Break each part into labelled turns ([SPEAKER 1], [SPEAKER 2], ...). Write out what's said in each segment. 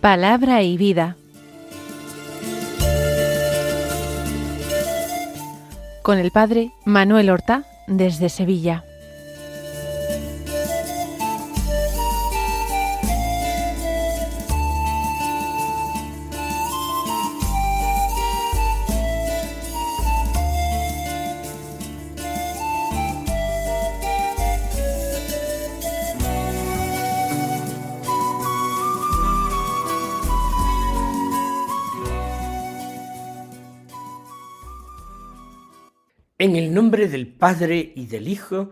[SPEAKER 1] Palabra y vida. Con el padre Manuel Horta, desde Sevilla.
[SPEAKER 2] En el nombre del Padre, y del Hijo,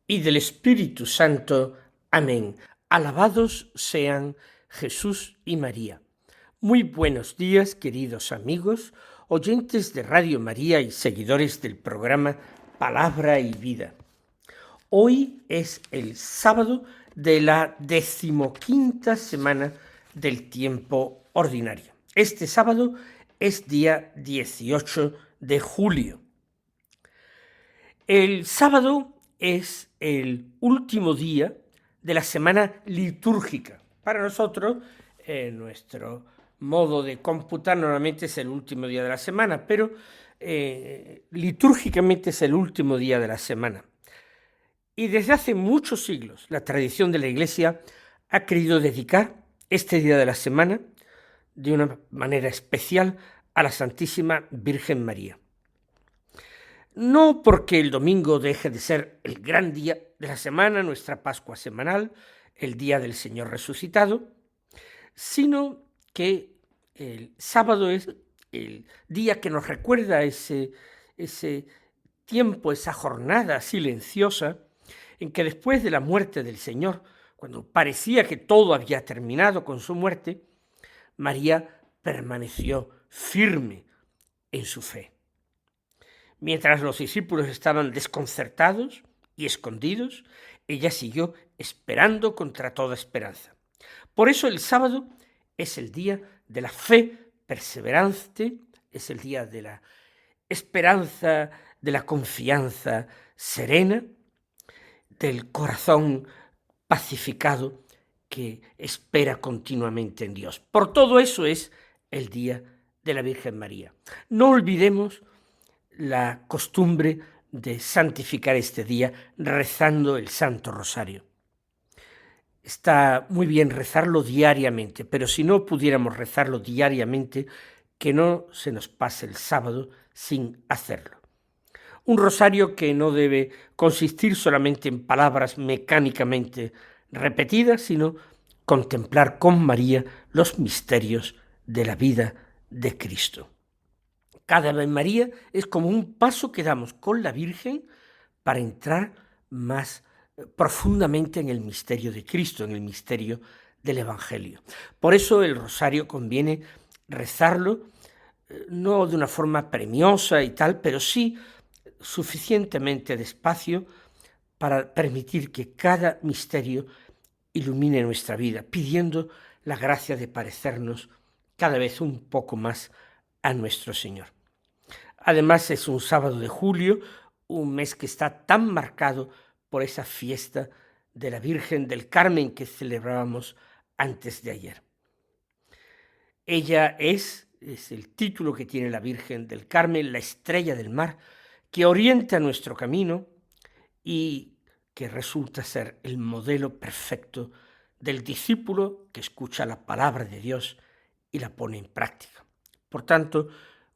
[SPEAKER 2] y del Espíritu Santo. Amén. Alabados sean Jesús y María. Muy buenos días, queridos amigos, oyentes de Radio María y seguidores del programa Palabra y Vida. Hoy es el sábado de la 15ª semana del tiempo ordinario. Este sábado es día 18 de julio. El sábado es el último día de la semana litúrgica. Para nosotros, nuestro modo de computar normalmente es el último día de la semana, pero litúrgicamente es el último día de la semana. Y desde hace muchos siglos la tradición de la Iglesia ha querido dedicar este día de la semana de una manera especial a la Santísima Virgen María. No porque el domingo deje de ser el gran día de la semana, nuestra Pascua semanal, el día del Señor resucitado, sino que el sábado es el día que nos recuerda ese tiempo, esa jornada silenciosa en que después de la muerte del Señor, cuando parecía que todo había terminado con su muerte, María permaneció firme en su fe. Mientras los discípulos estaban desconcertados y escondidos, ella siguió esperando contra toda esperanza. Por eso el sábado es el día de la fe perseverante, es el día de la esperanza, de la confianza serena, del corazón pacificado que espera continuamente en Dios. Por todo eso es el día de la Virgen María. No olvidemos la costumbre de santificar este día rezando el Santo Rosario. Está muy bien rezarlo diariamente, pero si no pudiéramos rezarlo diariamente, que no se nos pase el sábado sin hacerlo. Un rosario que no debe consistir solamente en palabras mecánicamente repetidas, sino contemplar con María los misterios de la vida de Cristo. Cada Ave María es como un paso que damos con la Virgen para entrar más profundamente en el misterio de Cristo, en el misterio del Evangelio. Por eso el rosario conviene rezarlo, no de una forma premiosa y tal, pero sí suficientemente despacio para permitir que cada misterio ilumine nuestra vida, pidiendo la gracia de parecernos cada vez un poco más a nuestro Señor. Además es un sábado de julio, un mes que está tan marcado por esa fiesta de la Virgen del Carmen que celebrábamos antes de ayer. Ella es el título que tiene la Virgen del Carmen, la estrella del mar, que orienta nuestro camino y que resulta ser el modelo perfecto del discípulo que escucha la palabra de Dios y la pone en práctica. Por tanto,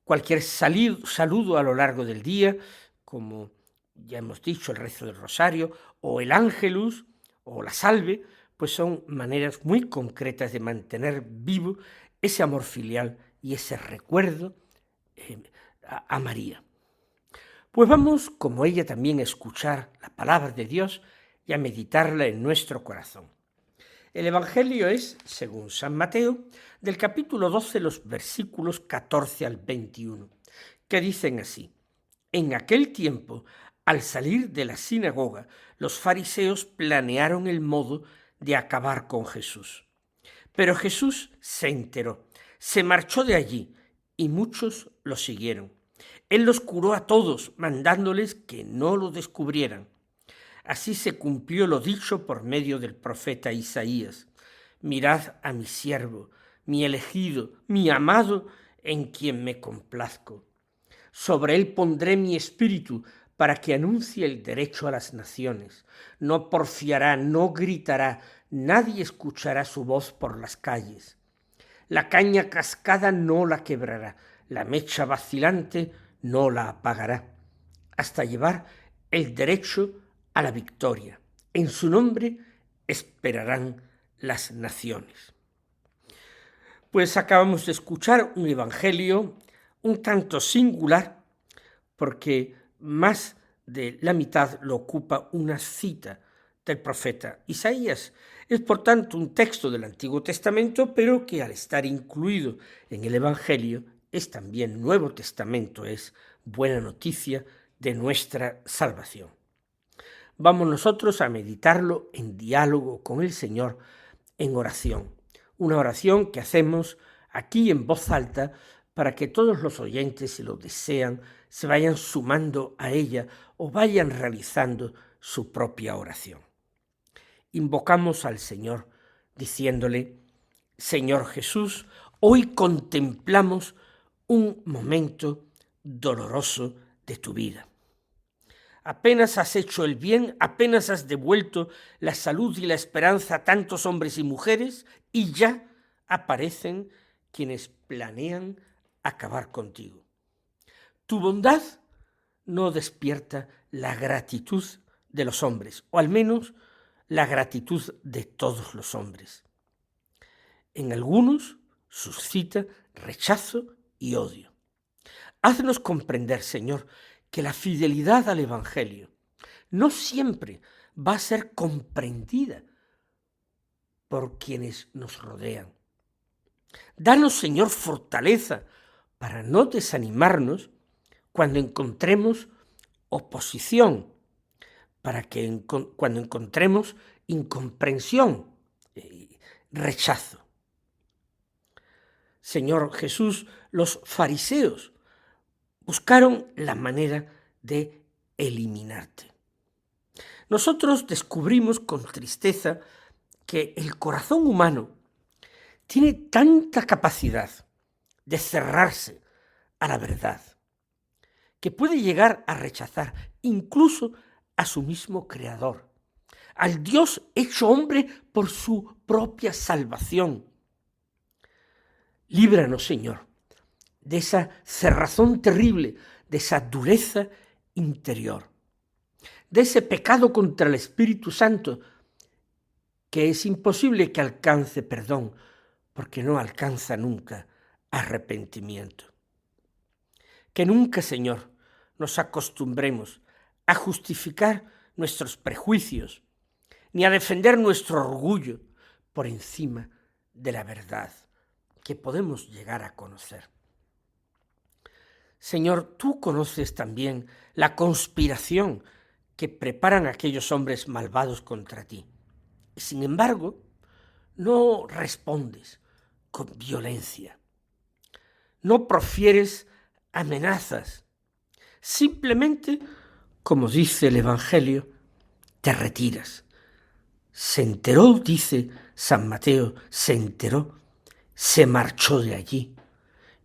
[SPEAKER 2] cualquier saludo a lo largo del día, como ya hemos dicho, el rezo del rosario, o el ángelus, o la salve, pues son maneras muy concretas de mantener vivo ese amor filial y ese recuerdo a María. Pues vamos, como ella también, a escuchar la palabra de Dios y a meditarla en nuestro corazón. El Evangelio es, según San Mateo, del capítulo 12, los versículos 14 al 21, que dicen así: En aquel tiempo, al salir de la sinagoga, los fariseos planearon el modo de acabar con Jesús. Pero Jesús se enteró, se marchó de allí y muchos lo siguieron. Él los curó a todos, mandándoles que no lo descubrieran. Así se cumplió lo dicho por medio del profeta Isaías. Mirad a mi siervo, mi elegido, mi amado, en quien me complazco. Sobre él pondré mi espíritu para que anuncie el derecho a las naciones. No porfiará, no gritará, nadie escuchará su voz por las calles. La caña cascada no la quebrará, la mecha vacilante no la apagará, hasta llevar el derecho a la victoria. En su nombre esperarán las naciones. Pues acabamos de escuchar un evangelio un tanto singular, porque más de la mitad lo ocupa una cita del profeta Isaías. Es por tanto un texto del Antiguo Testamento, pero que al estar incluido en el evangelio es también Nuevo Testamento, es buena noticia de nuestra salvación. Vamos nosotros a meditarlo en diálogo con el Señor, en oración. Una oración que hacemos aquí en voz alta para que todos los oyentes, si lo desean, se vayan sumando a ella o vayan realizando su propia oración. Invocamos al Señor diciéndole: Señor Jesús, hoy contemplamos un momento doloroso de tu vida. Apenas has hecho el bien, apenas has devuelto la salud y la esperanza a tantos hombres y mujeres, y ya aparecen quienes planean acabar contigo. Tu bondad no despierta la gratitud de los hombres, o al menos la gratitud de todos los hombres. En algunos suscita rechazo y odio. Haznos comprender, Señor, que la fidelidad al Evangelio no siempre va a ser comprendida por quienes nos rodean. Danos, Señor, fortaleza para no desanimarnos cuando encontremos oposición, para que cuando encontremos incomprensión, rechazo. Señor Jesús, los fariseos buscaron la manera de eliminarte. Nosotros descubrimos con tristeza que el corazón humano tiene tanta capacidad de cerrarse a la verdad, que puede llegar a rechazar incluso a su mismo Creador, al Dios hecho hombre por su propia salvación. Líbranos, Señor, de esa cerrazón terrible, de esa dureza interior, de ese pecado contra el Espíritu Santo, que es imposible que alcance perdón, porque no alcanza nunca arrepentimiento. Que nunca, Señor, nos acostumbremos a justificar nuestros prejuicios, ni a defender nuestro orgullo por encima de la verdad que podemos llegar a conocer. Señor, tú conoces también la conspiración que preparan aquellos hombres malvados contra ti. Y sin embargo, no respondes con violencia. No profieres amenazas. Simplemente, como dice el Evangelio, te retiras. Se enteró, dice San Mateo, se enteró, se marchó de allí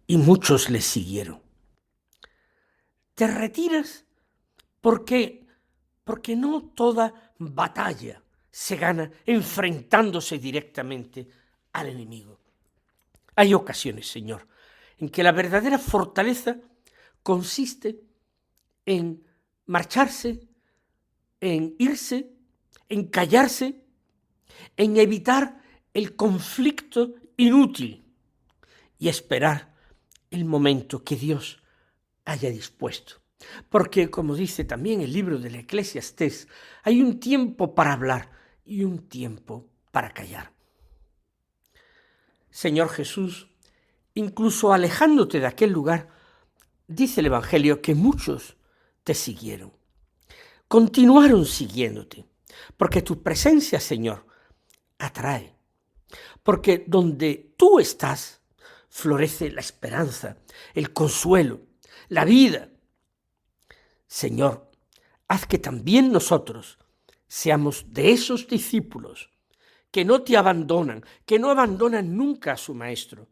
[SPEAKER 2] y muchos le siguieron. Te retiras porque no toda batalla se gana enfrentándose directamente al enemigo. Hay ocasiones, Señor, en que la verdadera fortaleza consiste en marcharse, en irse, en callarse, en evitar el conflicto inútil y esperar el momento que Dios haya dispuesto. Porque, como dice también el libro del Eclesiastés, hay un tiempo para hablar y un tiempo para callar. Señor Jesús, incluso alejándote de aquel lugar, dice el Evangelio que muchos te siguieron. Continuaron siguiéndote, porque tu presencia, Señor, atrae. Porque donde tú estás, florece la esperanza, el consuelo, la vida. Señor, haz que también nosotros seamos de esos discípulos que no te abandonan, que no abandonan nunca a su Maestro,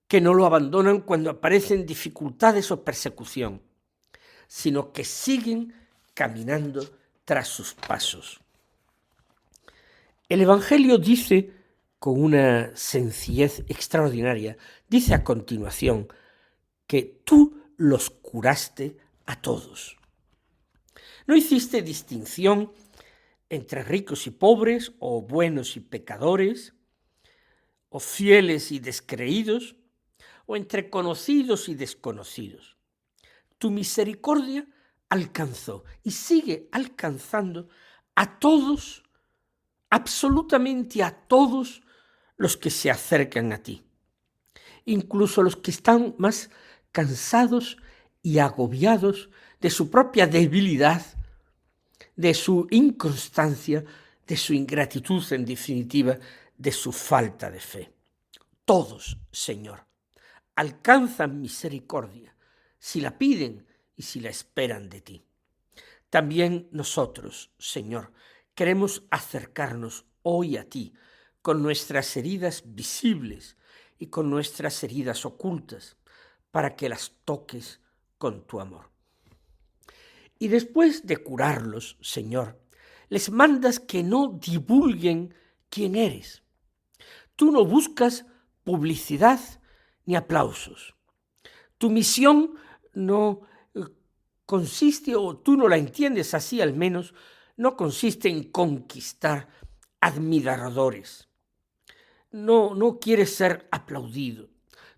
[SPEAKER 2] que no lo abandonan cuando aparecen dificultades o persecución, sino que siguen caminando tras sus pasos. El Evangelio dice, con una sencillez extraordinaria, dice a continuación que tú los curaste a todos. No hiciste distinción entre ricos y pobres, o buenos y pecadores, o fieles y descreídos, o entre conocidos y desconocidos. Tu misericordia alcanzó y sigue alcanzando a todos, absolutamente a todos los que se acercan a ti, incluso los que están más cansados y agobiados de su propia debilidad, de su inconstancia, de su ingratitud, en definitiva, de su falta de fe. Todos, Señor, alcanzan misericordia si la piden y si la esperan de ti. También nosotros, Señor, queremos acercarnos hoy a ti con nuestras heridas visibles y con nuestras heridas ocultas, para que las toques con tu amor. Y después de curarlos, Señor, les mandas que no divulguen quién eres. Tú no buscas publicidad ni aplausos. Tu misión no consiste, o tú no la entiendes así al menos, no consiste en conquistar admiradores. No quieres ser aplaudido.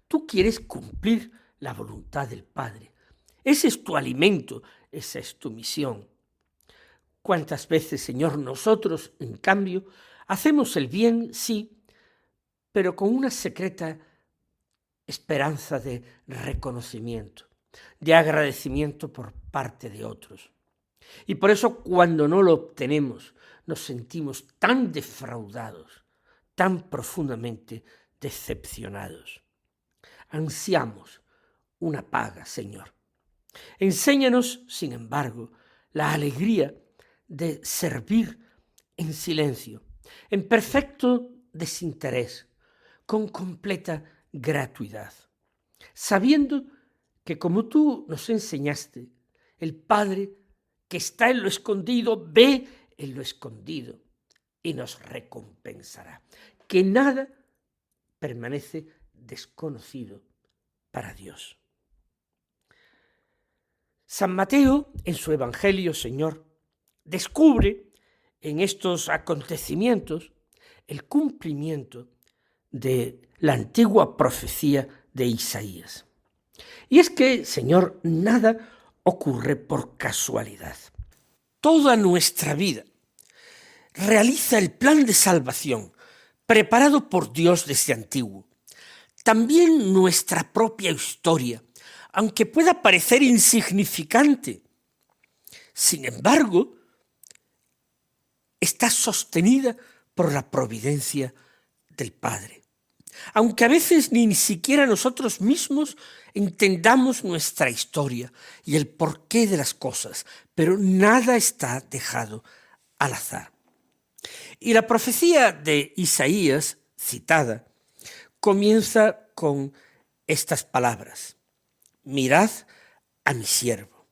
[SPEAKER 2] Tú quieres cumplir la voluntad del Padre. Ese es tu alimento, esa es tu misión. ¿Cuántas veces, Señor, nosotros, en cambio, hacemos el bien, sí, pero con una secreta esperanza de reconocimiento, de agradecimiento por parte de otros? Y por eso, cuando no lo obtenemos, nos sentimos tan defraudados, tan profundamente decepcionados. Ansiamos una paga, Señor. Enséñanos, sin embargo, la alegría de servir en silencio, en perfecto desinterés, con completa gratuidad, sabiendo que, como tú nos enseñaste, el Padre que está en lo escondido ve en lo escondido y nos recompensará, que nada permanece desconocido para Dios. San Mateo, en su Evangelio, Señor, descubre en estos acontecimientos el cumplimiento de la antigua profecía de Isaías. Y es que, Señor, nada ocurre por casualidad. Toda nuestra vida realiza el plan de salvación preparado por Dios desde antiguo. También nuestra propia historia, aunque pueda parecer insignificante, sin embargo, está sostenida por la providencia del Padre. Aunque a veces ni siquiera nosotros mismos entendamos nuestra historia y el porqué de las cosas, pero nada está dejado al azar. Y la profecía de Isaías, citada, comienza con estas palabras: mirad a mi siervo.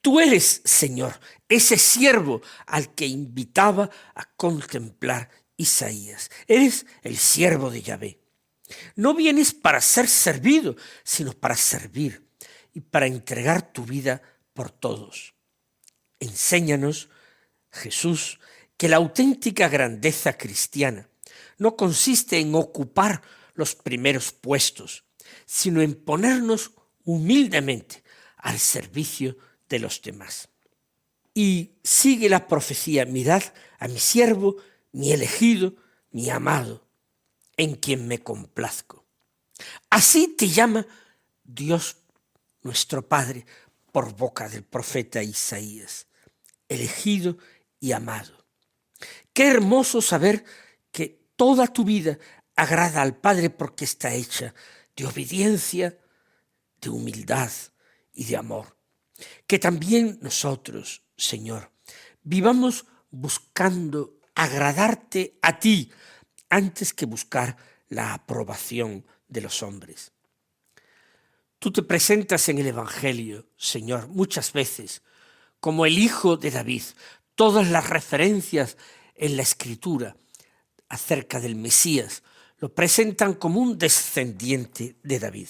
[SPEAKER 2] Tú eres, Señor, ese siervo al que invitaba a contemplar Isaías. Eres el siervo de Yahvé. No vienes para ser servido, sino para servir y para entregar tu vida por todos. Enséñanos, Jesús, que la auténtica grandeza cristiana no consiste en ocupar los primeros puestos, sino en ponernos humildemente al servicio de los demás. Y sigue la profecía: mirad a mi siervo, mi elegido, mi amado, en quien me complazco. Así te llama Dios nuestro Padre por boca del profeta Isaías, elegido y amado. Qué hermoso saber que toda tu vida agrada al Padre porque está hecha de obediencia, de humildad y de amor. Que también nosotros, Señor, vivamos buscando agradarte a ti antes que buscar la aprobación de los hombres. Tú te presentas en el Evangelio, Señor, muchas veces como el Hijo de David. Todas las referencias en la Escritura acerca del Mesías lo presentan como un descendiente de David.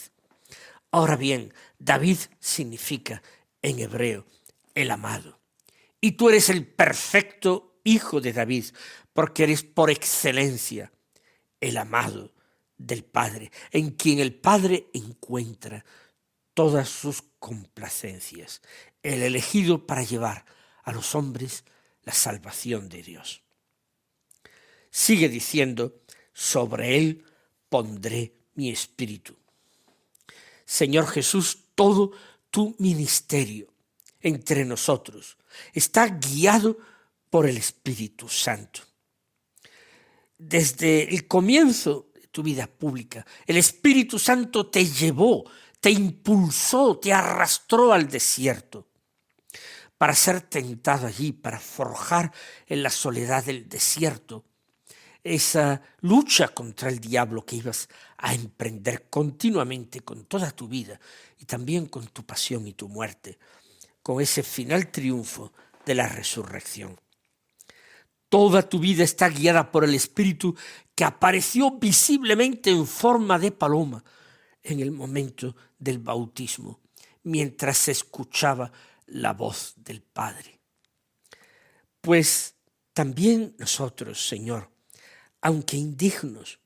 [SPEAKER 2] Ahora bien, David significa en hebreo el amado. Y tú eres el perfecto hijo de David, porque eres por excelencia el amado del Padre, en quien el Padre encuentra todas sus complacencias, el elegido para llevar a los hombres la salvación de Dios. Sigue diciendo, sobre él pondré mi espíritu. Señor Jesús, todo tu ministerio entre nosotros está guiado por el Espíritu Santo. Desde el comienzo de tu vida pública, el Espíritu Santo te llevó, te impulsó, te arrastró al desierto para ser tentado allí, para forjar en la soledad del desierto esa lucha contra el diablo que ibas a emprender continuamente con toda tu vida y también con tu pasión y tu muerte, con ese final triunfo de la resurrección. Toda tu vida está guiada por el Espíritu que apareció visiblemente en forma de paloma en el momento del bautismo, mientras se escuchaba la voz del Padre. Pues también nosotros, Señor, aunque indignos,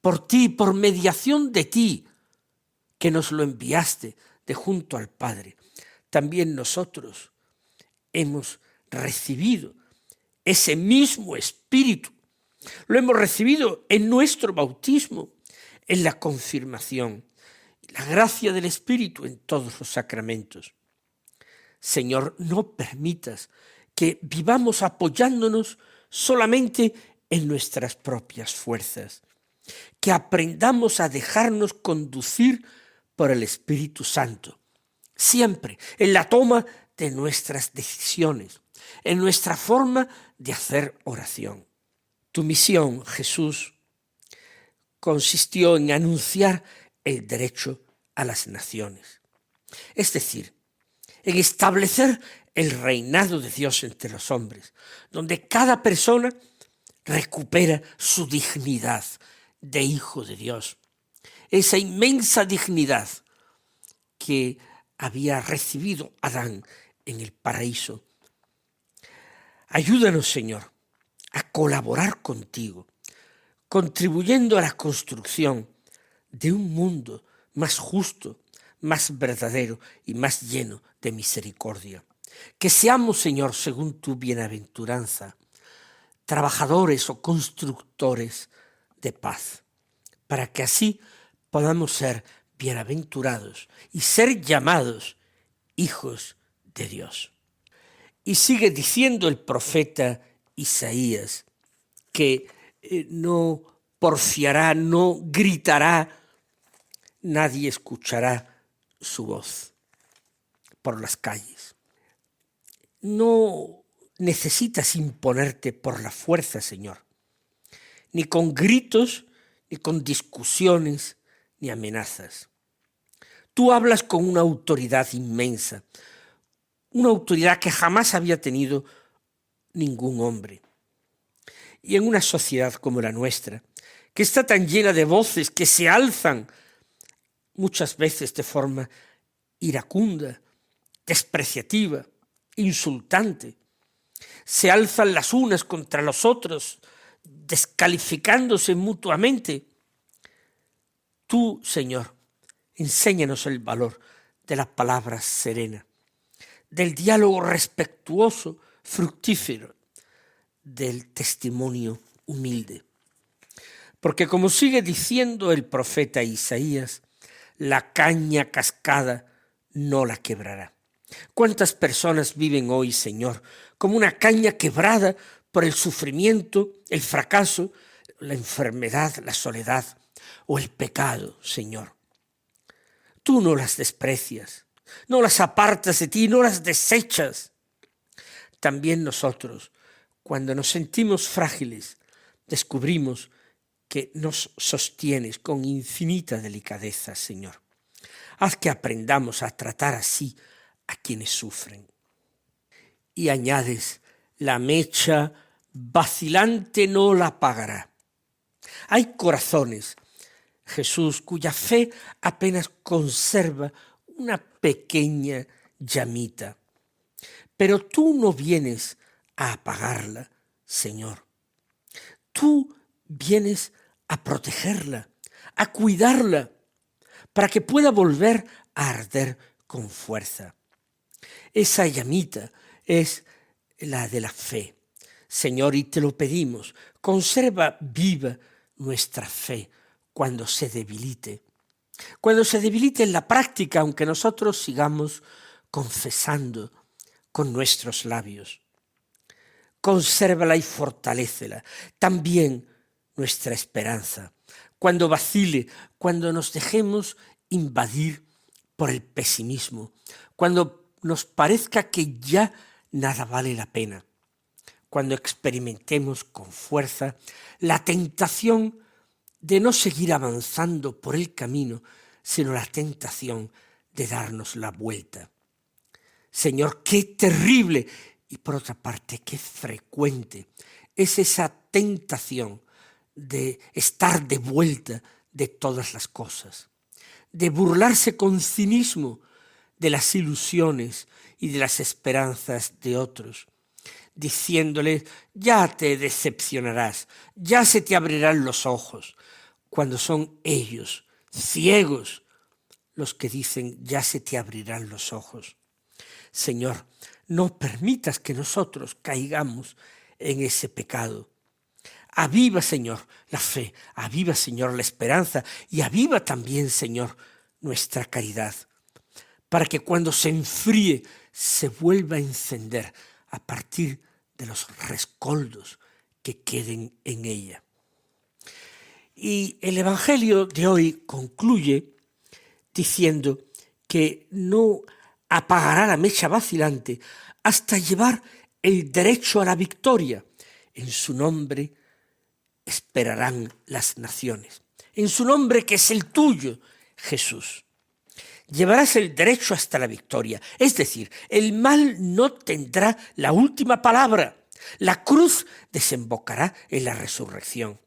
[SPEAKER 2] por ti, por mediación de ti, que nos lo enviaste de junto al Padre, también nosotros hemos recibido ese mismo Espíritu. Lo hemos recibido en nuestro bautismo, en la confirmación, la gracia del Espíritu en todos los sacramentos. Señor, no permitas que vivamos apoyándonos solamente en nuestras propias fuerzas, que aprendamos a dejarnos conducir por el Espíritu Santo, siempre en la toma de nuestras decisiones, en nuestra forma de hacer oración. Tu misión, Jesús, consistió en anunciar el derecho a las naciones, es decir, en establecer el reinado de Dios entre los hombres, donde cada persona recupera su dignidad de hijo de Dios, esa inmensa dignidad que había recibido Adán en el paraíso. Ayúdanos, Señor, a colaborar contigo, contribuyendo a la construcción de un mundo más justo, más verdadero y más lleno de misericordia. Que seamos, Señor, según tu bienaventuranza, trabajadores o constructores de paz, para que así podamos ser bienaventurados y ser llamados hijos de Dios. Y sigue diciendo el profeta Isaías que no porfiará, no gritará, nadie escuchará su voz por las calles. No necesitas imponerte por la fuerza, Señor, ni con gritos, ni con discusiones, ni amenazas. Tú hablas con una autoridad inmensa, una autoridad que jamás había tenido ningún hombre. Y en una sociedad como la nuestra, que está tan llena de voces que se alzan muchas veces de forma iracunda, despreciativa, insultante, se alzan las unas contra los otros, descalificándose mutuamente. Tú, Señor, enséñanos el valor de la palabra serena, del diálogo respetuoso, fructífero, del testimonio humilde. Porque como sigue diciendo el profeta Isaías, la caña cascada no la quebrará. ¿Cuántas personas viven hoy, Señor, como una caña quebrada por el sufrimiento, el fracaso, la enfermedad, la soledad o el pecado, Señor. Tú no las desprecias, no las apartas de ti, no las desechas. También nosotros, cuando nos sentimos frágiles, descubrimos que nos sostienes con infinita delicadeza, Señor. Haz que aprendamos a tratar así a quienes sufren. Y añades, la mecha vacilante no la apagará. Hay corazones, Jesús, cuya fe apenas conserva una pequeña llamita. Pero tú no vienes a apagarla, Señor. Tú vienes a protegerla, a cuidarla, para que pueda volver a arder con fuerza. Esa llamita es la de la fe. Señor, y te lo pedimos, conserva viva nuestra fe cuando se debilite. Cuando se debilite en la práctica, aunque nosotros sigamos confesando con nuestros labios. Consérvala y fortalécela. También nuestra esperanza. Cuando vacile, cuando nos dejemos invadir por el pesimismo, cuando nos parezca que ya nada vale la pena, cuando experimentemos con fuerza la tentación de no seguir avanzando por el camino, sino la tentación de darnos la vuelta. Señor, qué terrible y por otra parte qué frecuente es esa tentación de estar de vuelta de todas las cosas, de burlarse con cinismo de las ilusiones y de las esperanzas de otros, diciéndoles, ya te decepcionarás, ya se te abrirán los ojos, cuando son ellos, ciegos, los que dicen, ya se te abrirán los ojos. Señor, no permitas que nosotros caigamos en ese pecado. Aviva, Señor, la fe, aviva, Señor, la esperanza y aviva también, Señor, nuestra caridad, para que cuando se enfríe se vuelva a encender a partir de los rescoldos que queden en ella. Y el Evangelio de hoy concluye diciendo que no apagará la mecha vacilante hasta llevar el derecho a la victoria. En su nombre esperarán las naciones. En su nombre, que es el tuyo, Jesús. Llevarás el derecho hasta la victoria. Es decir, el mal no tendrá la última palabra. La cruz desembocará en la resurrección.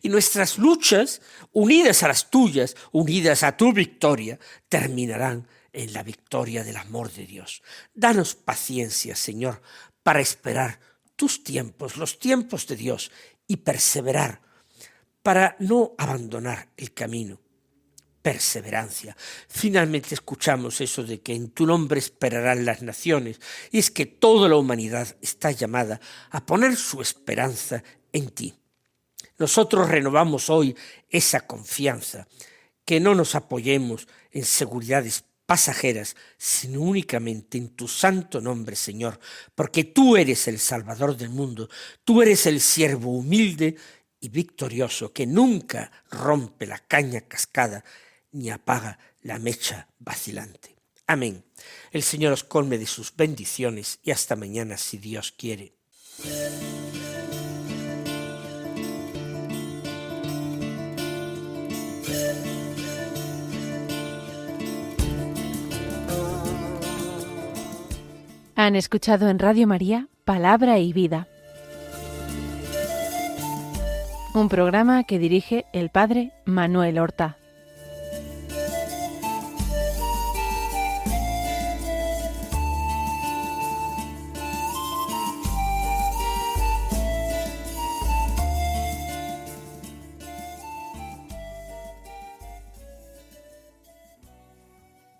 [SPEAKER 2] Y nuestras luchas, unidas a las tuyas, unidas a tu victoria, terminarán en la victoria del amor de Dios. Danos paciencia, Señor, para esperar tus tiempos, los tiempos de Dios, y perseverar, para no abandonar el camino. Perseverancia. Finalmente escuchamos eso de que en tu nombre esperarán las naciones, y es que toda la humanidad está llamada a poner su esperanza en ti. Nosotros renovamos hoy esa confianza, que no nos apoyemos en seguridades pasajeras, sino únicamente en tu santo nombre, Señor, porque tú eres el Salvador del mundo, tú eres el siervo humilde y victorioso que nunca rompe la caña cascada ni apaga la mecha vacilante. Amén. El Señor os colme de sus bendiciones y hasta mañana si Dios quiere.
[SPEAKER 1] Han escuchado en Radio María Palabra y Vida, un programa que dirige el Padre Manuel Horta.